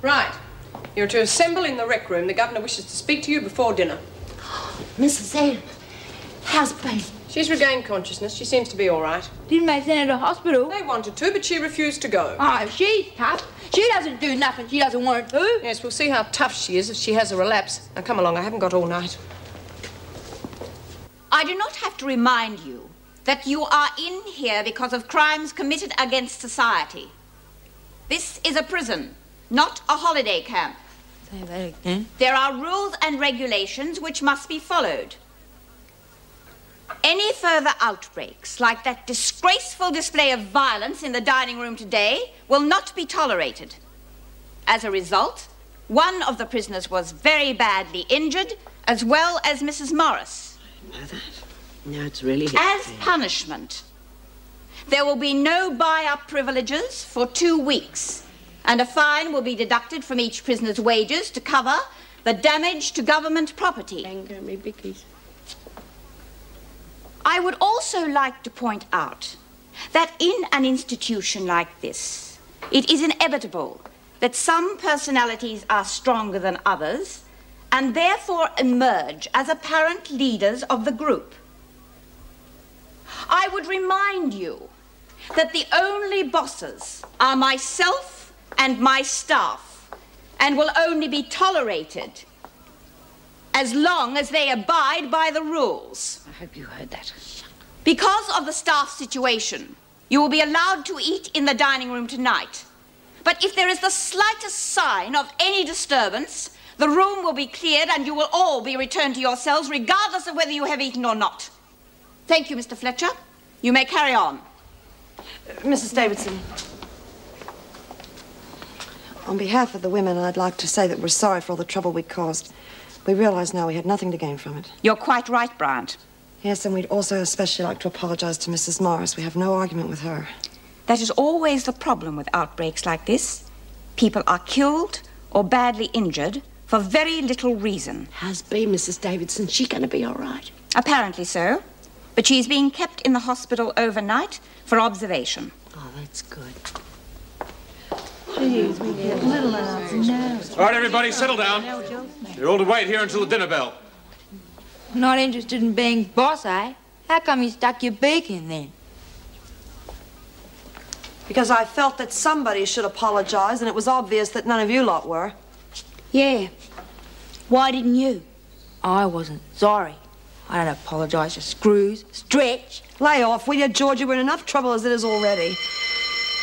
Right. You're to assemble in the rec room. The governor wishes to speak to you before dinner. Mrs. Adams, how's baby? She's regained consciousness. She seems to be all right. Didn't they send her to hospital? They wanted to, but she refused to go. Oh, she's tough. She doesn't do nothing she doesn't want to. Yes, we'll see how tough she is if she has a relapse. Now, come along. I haven't got all night. I do not have to remind you that you are in here because of crimes committed against society. This is a prison, not a holiday camp. Say that again. There are rules and regulations which must be followed. Any further outbreaks, like that disgraceful display of violence in the dining room today, will not be tolerated. As a result, one of the prisoners was very badly injured, as well as Mrs. Morris. I didn't know that. No, it's really... As punishment, there will be no buy-up privileges for 2 weeks, and a fine will be deducted from each prisoner's wages to cover the damage to government property. I would also like to point out that in an institution like this, it is inevitable that some personalities are stronger than others and therefore emerge as apparent leaders of the group. I would remind you that the only bosses are myself and my staff, and will only be tolerated as long as they abide by the rules. I hope you heard that. Because of the staff situation, you will be allowed to eat in the dining room tonight. But if there is the slightest sign of any disturbance, the room will be cleared and you will all be returned to your cells, regardless of whether you have eaten or not. Thank you, Mr. Fletcher. You may carry on. Mrs. Davidson. On behalf of the women, I'd like to say that we're sorry for all the trouble we caused. We realize now we had nothing to gain from it. You're quite right, Bryant. Yes, and we'd also especially like to apologize to Mrs. Morris. We have no argument with her. That is always the problem with outbreaks like this. People are killed or badly injured for very little reason. How's B, Mrs. Davidson? She going to be all right? Apparently so. But she's being kept in the hospital overnight for observation. Oh, that's good. Jeez, we get little enough. No. All right, everybody, settle down. You're all to wait here until the dinner bell. Not interested in being boss, eh? How come you stuck your beak in then? Because I felt that somebody should apologize, and it was obvious that none of you lot were. Yeah. Why didn't you? I wasn't sorry. I don't apologize to Screws, Stretch. Lay off, will you, Georgie? We're in enough trouble as it is already.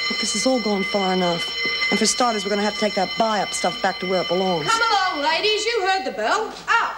But this has all gone far enough. And for starters, we're going to have to take that buy-up stuff back to where it belongs. Come along, ladies. You heard the bell. Out.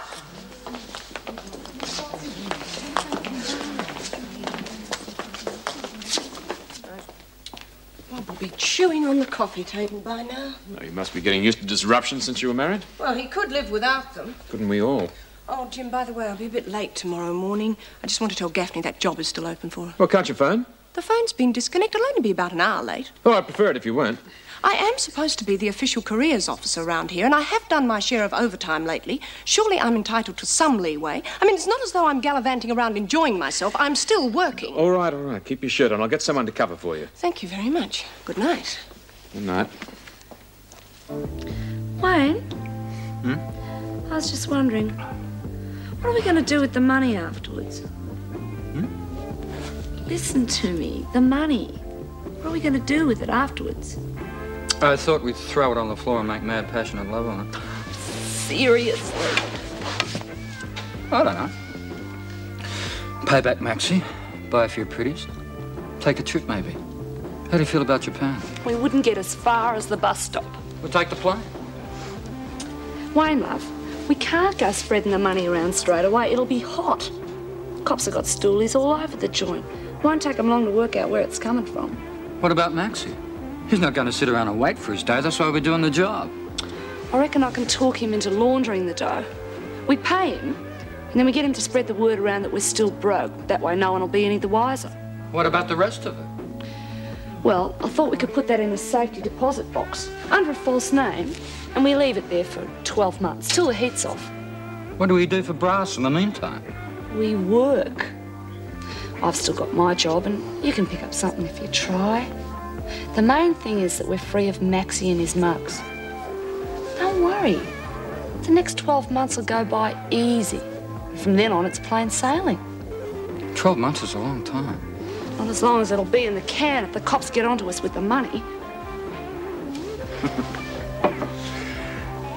Bob will be chewing on the coffee table by now. Oh, you must be getting used to disruption since you were married. Well, he could live without them. Couldn't we all? Oh, Jim, by the way, I'll be a bit late tomorrow morning. I just want to tell Gaffney that job is still open for her. Well, can't you phone? The phone's been disconnected. I'll only be about an hour late. Oh, I'd prefer it if you weren't. I am supposed to be the official careers officer around here, and I have done my share of overtime lately. Surely I'm entitled to some leeway. I mean, it's not as though I'm gallivanting around enjoying myself. I'm still working. All right, all right. Keep your shirt on. I'll get someone to cover for you. Thank you very much. Good night. Good night. Wayne? I was just wondering, what are we going to do with the money afterwards? Listen to me. The money. What are we going to do with it afterwards? I thought we'd throw it on the floor and make mad, passionate love on it. Seriously? I don't know. Pay back Maxie, buy a few pretties, take a trip maybe. How do you feel about Japan? We wouldn't get as far as the bus stop. We'll take the plane. Wayne, love, we can't go spreading the money around straight away. It'll be hot. Cops have got stoolies all over the joint. Won't take them long to work out where it's coming from. What about Maxie? He's not going to sit around and wait for his day. That's why we're doing the job. I reckon I can talk him into laundering the dough. We pay him, and then we get him to spread the word around that we're still broke. That way no one will be any the wiser. What about the rest of it? Well, I thought we could put that in a safety deposit box under a false name, and we leave it there for 12 months, till the heat's off. What do we do for brass in the meantime? We work. I've still got my job, and you can pick up something if you try. The main thing is that we're free of Maxie and his mugs. Don't worry. The next 12 months will go by easy. And from then on, it's plain sailing. 12 months is a long time. Not as long as it'll be in the can if the cops get onto us with the money.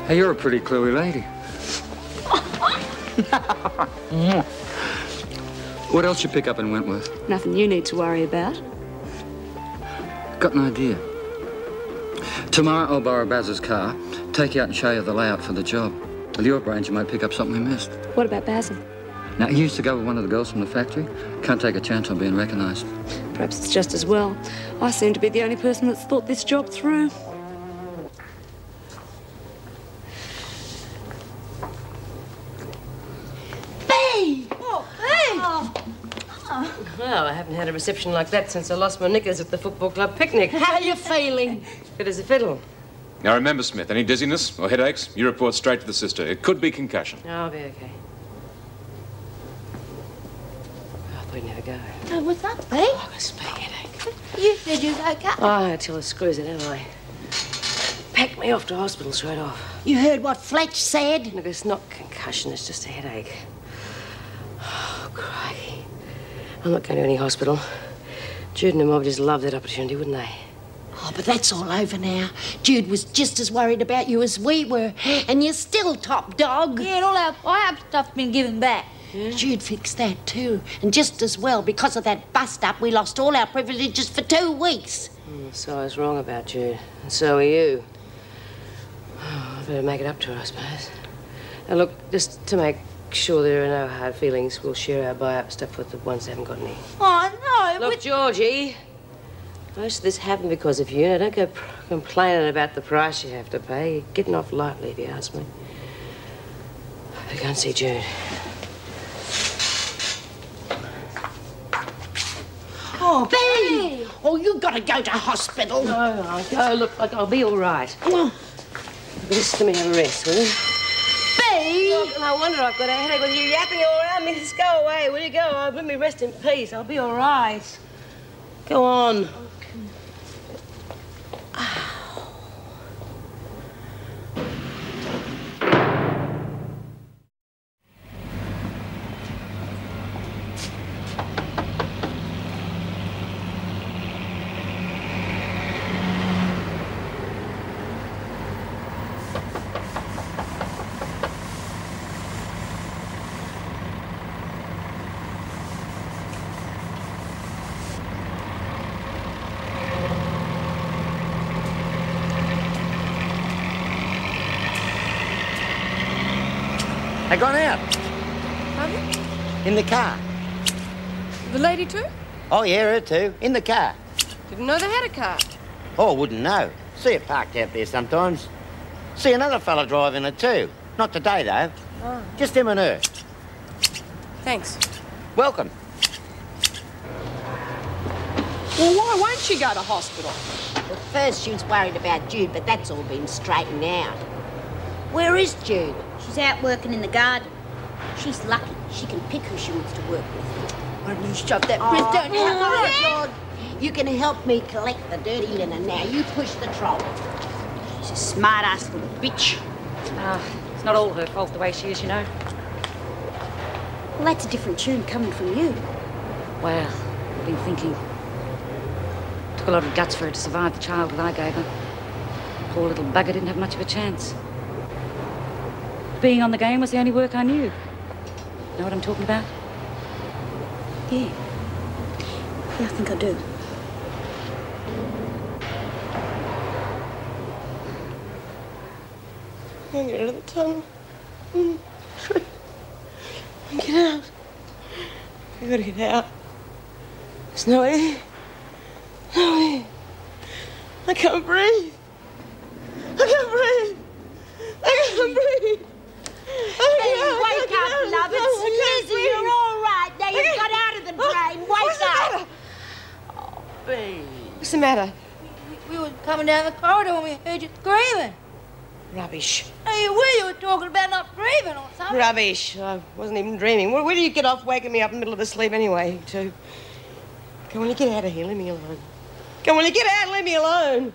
Hey, you're a pretty cluey lady. What else you pick up in Wentworth? Nothing you need to worry about. Got an idea. Tomorrow I'll borrow Baz's car, take you out and show you the layout for the job. With your brains, you might pick up something we missed. What about Basil? Now, he used to go with one of the girls from the factory. Can't take a chance on being recognised. Perhaps it's just as well. I seem to be the only person that's thought this job through. Well, I haven't had a reception like that since I lost my knickers at the football club picnic. How you feeling? Fit as a fiddle. Now remember, Smith, any dizziness or headaches, you report straight to the sister. It could be concussion. I'll be okay. Oh, I thought you'd never go. Oh, what's up, Pete? Oh, I've got a splitting headache. You said you was okay. Oh, until it screws it, haven't I? Packed me off to hospital straight off. You heard what Fletch said? Look, it's not concussion, it's just a headache. Oh, crikey. I'm not going to any hospital. Jude and the mob just love that opportunity, wouldn't they? Oh, but that's all over now. Jude was just as worried about you as we were, and you're still top dog. Yeah, and all our buy-up stuff's been given back. Yeah. Jude fixed that too, and just as well, because of that bust-up, we lost all our privileges for 2 weeks. So I was wrong about Jude, and so are you. Oh, I better make it up to her, I suppose. Now, look, just to make sure there are no hard feelings, we'll share our buy-up stuff with the ones that haven't got any. Oh, no. Look, Georgie, most of this happened because of you. Now, don't go complaining about the price you have to pay. You're getting off lightly, if you ask me. I go and see Jude. Oh, Bee! Oh, you gotta go to hospital. No, I'll go. Look, I'll be all right. Just let me have a rest, will you? Bee! Look, no wonder I've got a headache with you yapping all around me. Just go away, will you? Go. Let me rest in peace. I'll be all right. Go on. They gone out. Pardon? In the car. The lady too? Oh, yeah, her too. In the car. Didn't know they had a car. Oh, wouldn't know. See it parked out there sometimes. See another fella driving it too. Not today, though. Oh. Just him and her. Thanks. Welcome. Well, why won't she go to hospital? Well, first she was worried about Jude, but that's all been straightened out. Where is Jude? She's out working in the garden. She's lucky. She can pick who she wants to work with. Why don't you shove that wrist down your throat? You can help me collect the dirty linen now. You push the trolley. She's a smart-ass little bitch. It's not all her fault the way she is, you know. Well, that's a different tune coming from you. Well, I've been thinking. Took a lot of guts for her to survive the childhood I gave her. Poor little bugger didn't have much of a chance. Being on the game was the only work I knew. Know what I'm talking about? Yeah. Yeah, I think I do. I'm gonna get out of the tunnel. Get out. I gotta get out. There's no air. No air. I can't breathe. I can't breathe. I can't breathe. Wake up, love. It's Lizzie. You're all right. Now you've got out of the drain. Wake up. Oh, babe. What's the matter? We were coming down the corridor when we heard you screaming. Rubbish. Hey, you were talking about not breathing or something. Rubbish. I wasn't even dreaming. Where do you get off waking me up in the middle of the sleep anyway, too? Come on, you get out of here. Leave me alone. Come on, you get out and leave me alone.